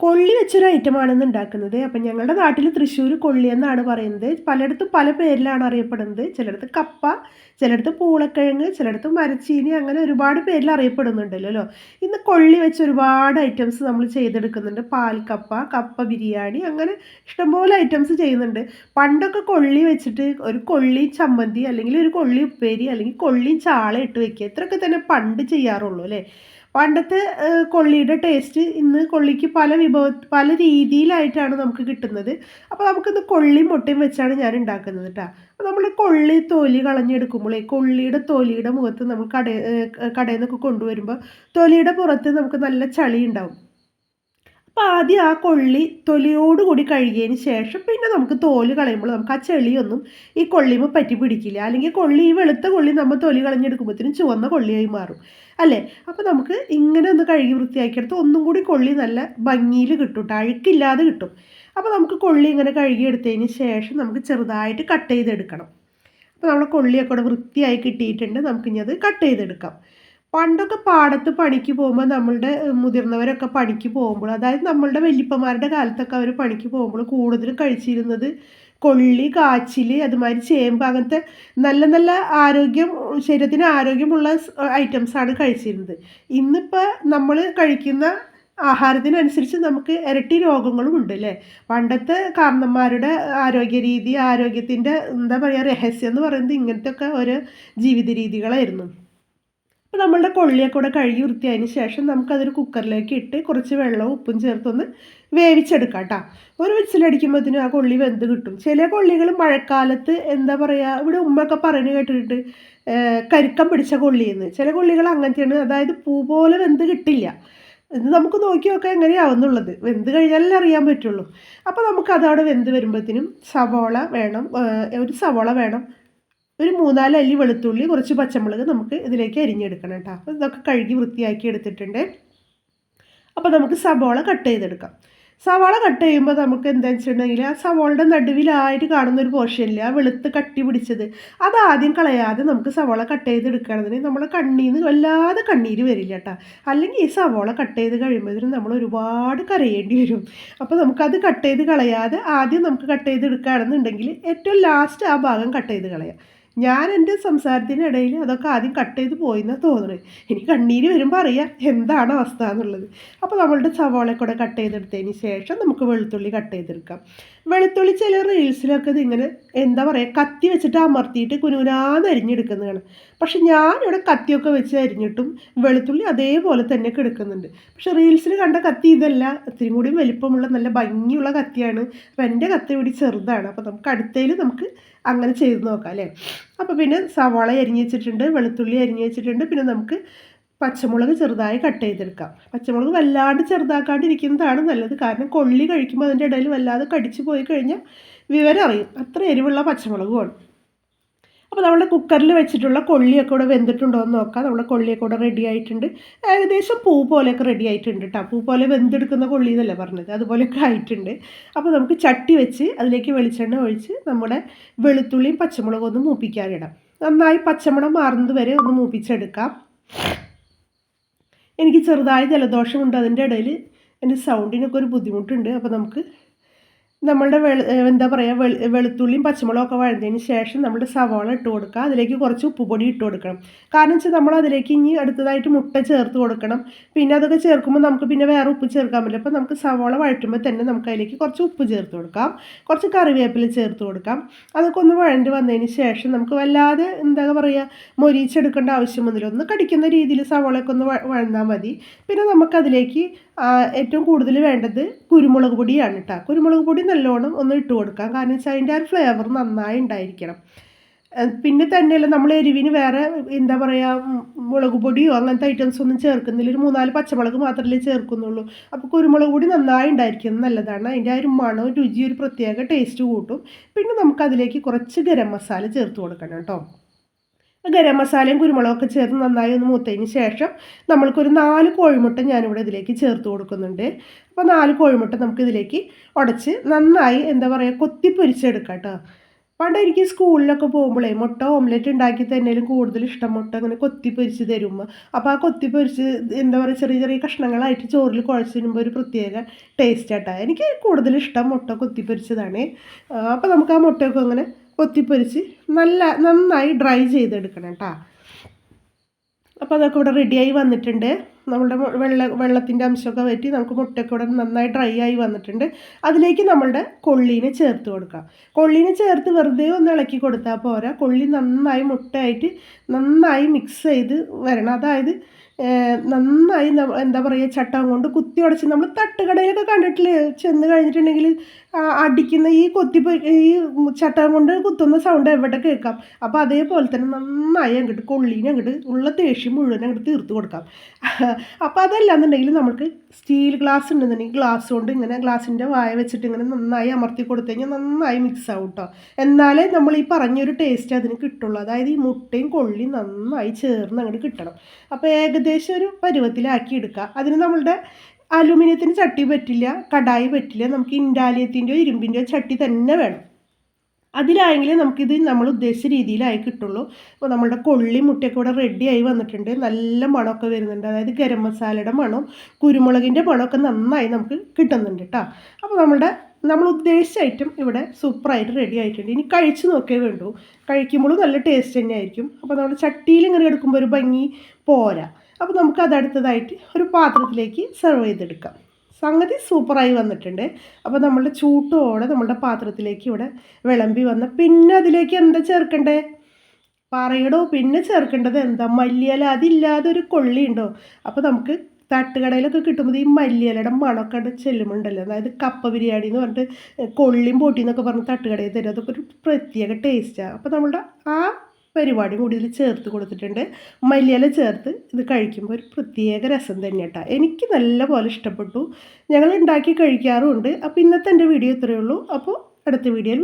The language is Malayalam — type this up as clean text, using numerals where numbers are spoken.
കൊള്ളി വെച്ചൊരു ഐറ്റമാണിന്ന് ഉണ്ടാക്കുന്നത്. അപ്പം ഞങ്ങളുടെ നാട്ടിൽ തൃശ്ശൂർ കൊള്ളി എന്നാണ് പറയുന്നത്. പലയിടത്തും പല പേരിലാണ് അറിയപ്പെടുന്നത്. ചിലയിടത്ത് കപ്പ, ചിലയിടത്ത് പൂളക്കിഴങ്ങ്, ചിലയിടത്ത് മരച്ചീനി, അങ്ങനെ ഒരുപാട് പേരിൽ അറിയപ്പെടുന്നുണ്ടല്ലോ. ഇന്ന് കൊള്ളി വെച്ച് ഒരുപാട് ഐറ്റംസ് നമ്മൾ ചെയ്തെടുക്കുന്നുണ്ട്. പാൽക്കപ്പ, കപ്പ ബിരിയാണി, അങ്ങനെ ഇഷ്ടംപോലെ ഐറ്റംസ് ചെയ്യുന്നുണ്ട്. പണ്ടൊക്കെ കൊള്ളി വെച്ചിട്ട് ഒരു കൊള്ളി ചമ്മന്തി, അല്ലെങ്കിൽ ഒരു കൊള്ളി ഉപ്പേരി, അല്ലെങ്കിൽ കൊള്ളി ചാള ഇട്ട് വെക്കുക, ഇത്രയൊക്കെ തന്നെ പണ്ട് ചെയ്യാറുള്ളൂ അല്ലേ. പണ്ടത്തെ കൊള്ളിയുടെ ടേസ്റ്റ് ഇന്ന് കൊള്ളിക്ക് പല രീതിയിലായിട്ടാണ് നമുക്ക് കിട്ടുന്നത്. അപ്പോൾ നമുക്കിന്ന് കൊള്ളിയും മുട്ടയും വെച്ചാണ് ഞാൻ ഉണ്ടാക്കുന്നത് കേട്ടോ. അപ്പോൾ നമ്മൾ കൊള്ളി തൊലി കളഞ്ഞെടുക്കുമ്പോഴേ കൊള്ളിയുടെ തൊലിയുടെ മുഖത്ത് നമ്മൾ കടയിൽ നിന്നൊക്കെ കൊണ്ടുവരുമ്പോൾ തൊലിയുടെ പുറത്ത് നമുക്ക് നല്ല ചളി ഉണ്ടാവും. അപ്പോൾ ആദ്യം ആ കൊള്ളി തൊലിയോടുകൂടി കഴുകിയതിന് ശേഷം പിന്നെ നമുക്ക് തോല് കളയുമ്പോൾ നമുക്ക് ആ ചെളിയൊന്നും ഈ കൊള്ളിയുമ്പോൾ പറ്റി പിടിക്കില്ല. അല്ലെങ്കിൽ ഈ വെളുത്ത കൊള്ളി നമ്മൾ തൊലി കളഞ്ഞെടുക്കുമ്പോഴത്തേനും ചുവന്ന കൊള്ളിയായി മാറും അല്ലേ. അപ്പോൾ നമുക്ക് ഇങ്ങനെ ഒന്ന് കഴുകി വൃത്തിയാക്കിയെടുത്ത് ഒന്നും കൂടി കൊള്ളി നല്ല ഭംഗിയിൽ കിട്ടും കേട്ടോ, അഴുക്കില്ലാതെ കിട്ടും. അപ്പോൾ നമുക്ക് കൊള്ളി ഇങ്ങനെ കഴുകിയെടുത്തതിന് ശേഷം നമുക്ക് ചെറുതായിട്ട് കട്ട് ചെയ്തെടുക്കണം. അപ്പോൾ നമ്മളെ കൊള്ളിയൊക്കെ കൂടെ വൃത്തിയായി കിട്ടിയിട്ടുണ്ട്. നമുക്കിനി അത് കട്ട് ചെയ്തെടുക്കാം. പണ്ടൊക്കെ പാടത്ത് പണിക്ക് പോകുമ്പോൾ നമ്മളുടെ മുതിർന്നവരൊക്കെ പണിക്ക് പോകുമ്പോൾ, അതായത് നമ്മളുടെ വല്യപ്പന്മാരുടെ കാലത്തൊക്കെ അവർ പണിക്ക് പോകുമ്പോൾ കൂടുതലും കഴിച്ചിരുന്നത് കൊള്ളി, കാച്ചിൽ, അതുമാതിരി ചേമ്പ്, അങ്ങനത്തെ നല്ല നല്ല ശരീരത്തിന് ആരോഗ്യമുള്ള ഐറ്റംസാണ് കഴിച്ചിരുന്നത്. ഇന്നിപ്പോൾ നമ്മൾ കഴിക്കുന്ന ആഹാരത്തിനനുസരിച്ച് നമുക്ക് ഇരട്ടി രോഗങ്ങളും ഉണ്ട് അല്ലേ. പണ്ടത്തെ കാരണന്മാരുടെ ആരോഗ്യരീതി, ആരോഗ്യത്തിൻ്റെ എന്താ പറയുക, രഹസ്യം എന്ന് പറയുന്നത് ഇങ്ങനത്തെ ഒക്കെ ഓരോ ജീവിത രീതികളായിരുന്നു. അപ്പോൾ നമ്മളുടെ കൊള്ളിയൊക്കെ കൂടെ കഴുകി വൃത്തിയായതിന് ശേഷം നമുക്കതൊരു കുക്കറിലേക്ക് ഇട്ട് കുറച്ച് വെള്ളവും ഉപ്പും ചേർത്തൊന്ന് വേവിച്ചെടുക്കാം കേട്ടോ. ഒരു വിസിലടിക്കുമ്പോഴത്തേനും ആ കൊള്ളി വെന്ത് കിട്ടും. ചില കൊള്ളികൾ മഴക്കാലത്ത് എന്താ പറയുക, ഇവിടെ ഉമ്മയൊക്കെ പറഞ്ഞു കേട്ടിട്ട് കരിക്കം പിടിച്ച കൊള്ളിയെന്ന്. ചില കൊള്ളികൾ അങ്ങനത്തെയാണ്, അതായത് പൂ പോലെ വെന്ത് കിട്ടില്ല. ഇത് നമുക്ക് നോക്കി നോക്കാം എങ്ങനെയാവുന്നുള്ളത്, വെന്ത് കഴിഞ്ഞാലേ അറിയാൻ പറ്റുള്ളൂ. അപ്പോൾ നമുക്കതവിടെ വെന്ത് വരുമ്പോഴത്തേനും ഒരു സവോള വേണം, ഒരു 3-4 അല്ലി വെളുത്തുള്ളി, കുറച്ച് പച്ചമുളക് നമുക്ക് ഇതിലേക്ക് അരിഞ്ഞെടുക്കണം കേട്ടോ. അപ്പോൾ ഇതൊക്കെ കഴുകി വൃത്തിയാക്കി എടുത്തിട്ടുണ്ട്. അപ്പോൾ നമുക്ക് സവാള കട്ട് ചെയ്തെടുക്കാം. സവാള കട്ട് ചെയ്യുമ്പോൾ നമുക്ക് എന്താണെന്ന് വെച്ചിട്ടുണ്ടെങ്കിൽ ആ സവാളയുടെ നടുവിലായിട്ട് കാണുന്നൊരു പോർഷനില്ല, ആ വെളുത്ത് കട്ടി പിടിച്ചത്, അതാദ്യം കളയാതെ നമുക്ക് സവാള കട്ട് ചെയ്തെടുക്കുകയാണെന്നുണ്ടെങ്കിൽ നമ്മളെ കണ്ണിൽ നിന്ന് വല്ലാതെ കണ്ണീര് വരില്ല കേട്ടോ. അല്ലെങ്കിൽ ഈ സവാള കട്ട് ചെയ്ത് കഴിയുമ്പോഴത്തേനും നമ്മൾ ഒരുപാട് കരയേണ്ടി വരും. അപ്പോൾ നമുക്കത് കട്ട് ചെയ്ത് കളയാതെ ആദ്യം നമുക്ക് കട്ട് ചെയ്തെടുക്കുകയാണെന്നുണ്ടെങ്കിൽ ഏറ്റവും ലാസ്റ്റ് ആ ഭാഗം കട്ട് ചെയ്ത് കളയാം. ഞാൻ എൻ്റെ സംസാരത്തിനിടയിൽ അതൊക്കെ ആദ്യം കട്ട് ചെയ്ത് പോയിന്നാണ് തോന്നുന്നത്. എനിക്ക് കണ്ണീര് വരുമ്പോൾ അറിയാം എന്താണ് അവസ്ഥ എന്നുള്ളത്. അപ്പോൾ നമ്മളുടെ സവാള കൂടെ കട്ട് ചെയ്തെടുത്തതിന് ശേഷം നമുക്ക് വെളുത്തുള്ളി കട്ട് ചെയ്തെടുക്കാം. വെളുത്തുള്ളി ചില റീൽസിലൊക്കെ ഇതിങ്ങനെ എന്താ പറയുക, കത്തി വെച്ചിട്ട് അമർത്തിയിട്ട് കുനുകുനാന്ന് അരിഞ്ഞെടുക്കുന്നതാണ്. പക്ഷെ ഞാനിവിടെ കത്തിയൊക്കെ വെച്ച് അരിഞ്ഞിട്ടും വെളുത്തുള്ളി അതേപോലെ തന്നെ കിടക്കുന്നുണ്ട്. പക്ഷെ റീൽസിൽ കണ്ട കത്തി ഇതല്ല, ഇത്തിരി കൂടി വലിപ്പമുള്ള നല്ല ഭംഗിയുള്ള കത്തിയാണ്. അപ്പം എൻ്റെ കത്തി കൂടി ചെറുതാണ്. അപ്പോൾ നമുക്ക് അടുത്തതിൽ നമുക്ക് അങ്ങനെ ചെയ്ത് നോക്കാം അല്ലേ. അപ്പോൾ പിന്നെ സവാള അരിഞ്ഞ് വെച്ചിട്ടുണ്ട്, വെളുത്തുള്ളി അരിഞ്ഞ് വെച്ചിട്ടുണ്ട്. പിന്നെ നമുക്ക് പച്ചമുളക് ചെറുതായി കട്ട് ചെയ്തെടുക്കാം. പച്ചമുളക് വല്ലാണ്ട് ചെറുതാക്കാണ്ടിരിക്കുന്നതാണ് നല്ലത്. കാരണം കൊള്ളി കഴിക്കുമ്പോൾ അതിൻ്റെ ഇടയിൽ വല്ലാതെ കടിച്ചു പോയി കഴിഞ്ഞാൽ വിവരം അറിയും, അത്ര എരിവുള്ള പച്ചമുളകുമാണ്. അപ്പോൾ നമ്മുടെ കുക്കറിൽ വെച്ചിട്ടുള്ള കൊള്ളിയൊക്കെ കൂടെ വെന്തിട്ടുണ്ടോ എന്ന് നോക്കാം. നമ്മുടെ കൊള്ളിയൊക്കെ കൂടെ റെഡി ആയിട്ടുണ്ട്. ഏകദേശം പൂ പോലെയൊക്കെ റെഡി ആയിട്ടുണ്ട് കേട്ടോ. പൂ പോലെ വെന്തെടുക്കുന്ന കൊള്ളി എന്നല്ലേ പറഞ്ഞത്, അതുപോലെയൊക്കെ ആയിട്ടുണ്ട്. അപ്പോൾ നമുക്ക് ചട്ടി വെച്ച് അതിലേക്ക് വെളിച്ചെണ്ണ ഒഴിച്ച് നമ്മുടെ വെളുത്തുള്ളിയും പച്ചമുളകും ഒന്ന് മൂപ്പിക്കാനിടാം. നന്നായി പച്ചമണം മാറുന്നത് വരെ ഒന്ന് മൂപ്പിച്ചെടുക്കാം. എനിക്ക് ചെറുതായി ജലദോഷമുണ്ട്, അതിൻ്റെ ഇടയിൽ എൻ്റെ സൗണ്ടിനൊക്കെ ഒരു ബുദ്ധിമുട്ടുണ്ട്. അപ്പോൾ നമുക്ക് നമ്മളുടെ എന്താ പറയുക, വെളുത്തുള്ളിയും പച്ചമുളകൊക്കെ വഴന്നതിന് ശേഷം നമ്മുടെ സവാള ഇട്ട് കൊടുക്കുക. അതിലേക്ക് കുറച്ച് ഉപ്പുപൊടി ഇട്ട് കൊടുക്കണം. കാരണം വെച്ചാൽ നമ്മൾ അതിലേക്ക് ഇനി അടുത്തതായിട്ട് മുട്ട ചേർത്ത് കൊടുക്കണം. പിന്നെ അതൊക്കെ ചേർക്കുമ്പോൾ നമുക്ക് പിന്നെ വേറെ ഉപ്പ് ചേർക്കാൻ പറ്റില്ല. അപ്പോൾ നമുക്ക് സവാള വഴറ്റുമ്പോൾ തന്നെ നമുക്ക് അതിലേക്ക് കുറച്ച് ഉപ്പ് ചേർത്ത് കൊടുക്കാം, കുറച്ച് കറിവേപ്പില ചേർത്ത് കൊടുക്കാം. അതൊക്കെ ഒന്ന് വഴണ്ട് വന്നതിന് ശേഷം നമുക്ക് വല്ലാതെ എന്താ പറയുക, മൊരിച്ചെടുക്കേണ്ട ആവശ്യമൊന്നുമില്ല. ഒന്ന് കടിക്കുന്ന രീതിയിൽ സവാളയൊക്കെ ഒന്ന് വഴന്നാൽ മതി. പിന്നെ നമുക്കതിലേക്ക് ഏറ്റവും കൂടുതൽ വേണ്ടത് കുരുമുളക് പൊടിയാണ് കേട്ടോ. കുരുമുളക് പൊടി നല്ലോണം ഒന്ന് ഇട്ട് കൊടുക്കാം. കാരണം വെച്ചാൽ അതിൻ്റെ ആ ഒരു ഫ്ലേവർ നന്നായി ഉണ്ടായിരിക്കണം. പിന്നെ തന്നെയല്ല, നമ്മൾ എരിവിന് വേറെ എന്താ പറയുക, മുളക് പൊടിയോ അങ്ങനത്തെ ഐറ്റംസ് ഒന്നും ചേർക്കുന്നില്ല. ഒരു 3-4 പച്ചമുളക് മാത്രമല്ലേ ചേർക്കുന്നുള്ളൂ. അപ്പോൾ കുരുമുളക് പൊടി നന്നായി ഉണ്ടായിരിക്കുന്നത് നല്ലതാണ്. അതിൻ്റെ ആ ഒരു മണവും രുചി ഒരു പ്രത്യേക ടേസ്റ്റ് കൂട്ടും. പിന്നെ നമുക്കതിലേക്ക് കുറച്ച് ഗരം മസാല ചേർത്ത് കൊടുക്കണം കേട്ടോ. ഗരം മസാലയും കുരുമുളകൊക്കെ ചേർത്ത് നന്നായി ഒന്ന് മൂത്തതിന് ശേഷം നമ്മൾക്കൊരു 4 കോഴിമുട്ട ഞാനിവിടെ ഇതിലേക്ക് ചേർത്ത് കൊടുക്കുന്നുണ്ട്. അപ്പോൾ 4 കോഴിമുട്ട നമുക്കിതിലേക്ക് ഉടച്ച് നന്നായി എന്താ പറയുക, കൊത്തി പൊരിച്ചെടുക്കാം കേട്ടോ. പണ്ട് എനിക്ക് സ്കൂളിലൊക്കെ പോകുമ്പോഴേ മുട്ട ഓംലെറ്റ് ഉണ്ടാക്കി തന്നേലും കൂടുതൽ ഇഷ്ടം മുട്ട അങ്ങനെ കൊത്തി പൊരിച്ച് തരുമ്പോൾ. അപ്പോൾ ആ കൊത്തി പൊരിച്ച് എന്താ പറയുക ചെറിയ ചെറിയ കഷ്ണങ്ങളായിട്ട് ചോറിൽ കുഴച്ച് തിന്നുമ്പോൾ ഒരു പ്രത്യേക ടേസ്റ്റ് ആട്ടാ. എനിക്ക് കൂടുതൽ ഇഷ്ടം മുട്ട കൊത്തി പൊരിച്ചതാണ്. അപ്പോൾ നമുക്ക് ആ മുട്ടയൊക്കെ അങ്ങനെ കൊത്തി പൊരിച്ച് നന്നായി ഡ്രൈ ചെയ്തെടുക്കണം കേട്ടോ. അപ്പോൾ അതൊക്കെ ഇവിടെ റെഡിയായി വന്നിട്ടുണ്ട്. നമ്മളുടെ വെള്ളത്തിൻ്റെ അംശമൊക്കെ വറ്റി നമുക്ക് മുട്ടയൊക്കെ ഇവിടെ നന്നായി ഡ്രൈ ആയി വന്നിട്ടുണ്ട്. അതിലേക്ക് നമ്മളുടെ കൊള്ളീനെ ചേർത്ത് കൊടുക്കാം. കൊള്ളീനെ ചേർത്ത് വെറുതെ ഒന്ന് ഇളക്കി കൊടുത്താൽ പോരാ. കൊള്ളി നന്നായി മുട്ടയായിട്ട് നന്നായി മിക്സ് ചെയ്ത് വരണം. അതായത് നന്നായി എന്താ പറയുക ചട്ടകം കൊണ്ട് കുത്തി ഉടച്ച് നമ്മൾ തട്ടുകടയിലൊക്കെ കണ്ടിട്ടില്ലേ, ചെന്ന് കഴിഞ്ഞിട്ടുണ്ടെങ്കിൽ അടിക്കുന്ന ഈ ഈ ചട്ടകം കൊണ്ട് കുത്തുന്ന സൗണ്ട് എവിടെ കേൾക്കാം. അപ്പോൾ അതേപോലെ തന്നെ നന്നായി അങ്ങോട്ട് കൊള്ളീനെ അങ്ങോട്ട് ഉള്ള ദേഷ്യം മുഴുവൻ അങ്ങോട്ട് തീർത്ത് കൊടുക്കാം. അപ്പോൾ അതല്ലാന്നുണ്ടെങ്കിൽ നമുക്ക് സ്റ്റീൽ ഗ്ലാസ് ഉണ്ടെന്നുണ്ടെങ്കിൽ ഗ്ലാസ് കൊണ്ട് ഇങ്ങനെ ഗ്ലാസിൻ്റെ വായ വെച്ചിട്ട് ഇങ്ങനെ നന്നായി അമർത്തി കൊടുത്തു കഴിഞ്ഞാൽ നന്നായി മിക്സ് ആവും കേട്ടോ. എന്നാലേ നമ്മൾ ഈ പറഞ്ഞൊരു ടേസ്റ്റ് അതിന് കിട്ടുള്ളൂ. അതായത് ഈ മുട്ടയും കൊള്ളിയും നന്നായി ചേർന്ന് അങ്ങോട്ട് കിട്ടണം. അപ്പോൾ ഏകദേശം ഒരു പരുവത്തിലാക്കി എടുക്കുക. അതിന് നമ്മളുടെ അലുമിനിയത്തിന് ചട്ടി പറ്റില്ല, കടായി പറ്റില്ല, നമുക്ക് ഇൻഡാലിയത്തിൻ്റെയോ ഇരുമ്പിൻ്റെയോ ചട്ടി തന്നെ വേണം. അതിലായെങ്കിൽ നമുക്കിത് നമ്മൾ ഉദ്ദേശിച്ച രീതിയിലായി കിട്ടുള്ളൂ. അപ്പോൾ നമ്മളുടെ കൊള്ളി മുട്ടയൊക്കെ ഇവിടെ റെഡിയായി വന്നിട്ടുണ്ട്. നല്ല മണമൊക്കെ വരുന്നുണ്ട്. അതായത് ഗരം മസാലയുടെ മണവും കുരുമുളകിൻ്റെ മണമൊക്കെ നന്നായി നമുക്ക് കിട്ടുന്നുണ്ട് കേട്ടോ. അപ്പോൾ നമ്മൾ ഉദ്ദേശിച്ച ഐറ്റം ഇവിടെ സൂപ്പറായിട്ട് റെഡി ആയിട്ടുണ്ട്. ഇനി കഴിച്ച് നോക്കേ വേണ്ടൂ. കഴിക്കുമ്പോഴും നല്ല ടേസ്റ്റ് തന്നെയായിരിക്കും. അപ്പോൾ നമ്മൾ ചട്ടിയിൽ ഇങ്ങനെ എടുക്കുമ്പോൾ ഒരു ഭംഗി പോരാ. അപ്പോൾ നമുക്ക് അതടുത്തതായിട്ട് ഒരു പാത്രത്തിലേക്ക് സെർവ് ചെയ്തെടുക്കാം. സംഗതി സൂപ്പറായി വന്നിട്ടുണ്ട്. അപ്പോൾ നമ്മളുടെ ചൂട്ടോടെ നമ്മളുടെ പാത്രത്തിലേക്ക് ഇവിടെ വിളമ്പി വന്ന പിന്നെ അതിലേക്ക് എന്താ ചേർക്കണ്ടേ പറയടോ? പിന്നെ ചേർക്കേണ്ടത് എന്താ? മല്ലിയില. അതില്ലാതെ ഒരു കൊള്ളി ഉണ്ടോ? അപ്പോൾ നമുക്ക് തട്ടുകടയിലൊക്കെ കിട്ടുമ്പോൾ ഈ മല്ലിയിലയുടെ മണമൊക്കെ ചെല്ലുമുണ്ടല്ലോ. അതായത് കപ്പ ബിരിയാണി എന്ന് പറഞ്ഞിട്ട് കൊള്ളിയും പൊട്ടി എന്നൊക്കെ പറഞ്ഞ് തട്ടുകടയിൽ തരും. അതൊക്കെ ഒരു പ്രത്യേക ടേസ്റ്റാണ്. അപ്പോൾ നമ്മളുടെ ആ പരിപാടി കൂടി ഇതിൽ ചേർത്ത് കൊടുത്തിട്ടുണ്ട്. മല്ലിയില ചേർത്ത് ഇത് കഴിക്കുമ്പോൾ ഒരു പ്രത്യേക രസം തന്നെ കേട്ടോ. എനിക്ക് നല്ല പോലെ ഇഷ്ടപ്പെട്ടു. ഞങ്ങൾ ഉണ്ടാക്കി കഴിക്കാറുമുണ്ട്. അപ്പോൾ ഇന്നത്തെ എൻ്റെ വീഡിയോ ഇത്രയേ ഉള്ളൂ. അപ്പോൾ അടുത്ത വീഡിയോയിൽ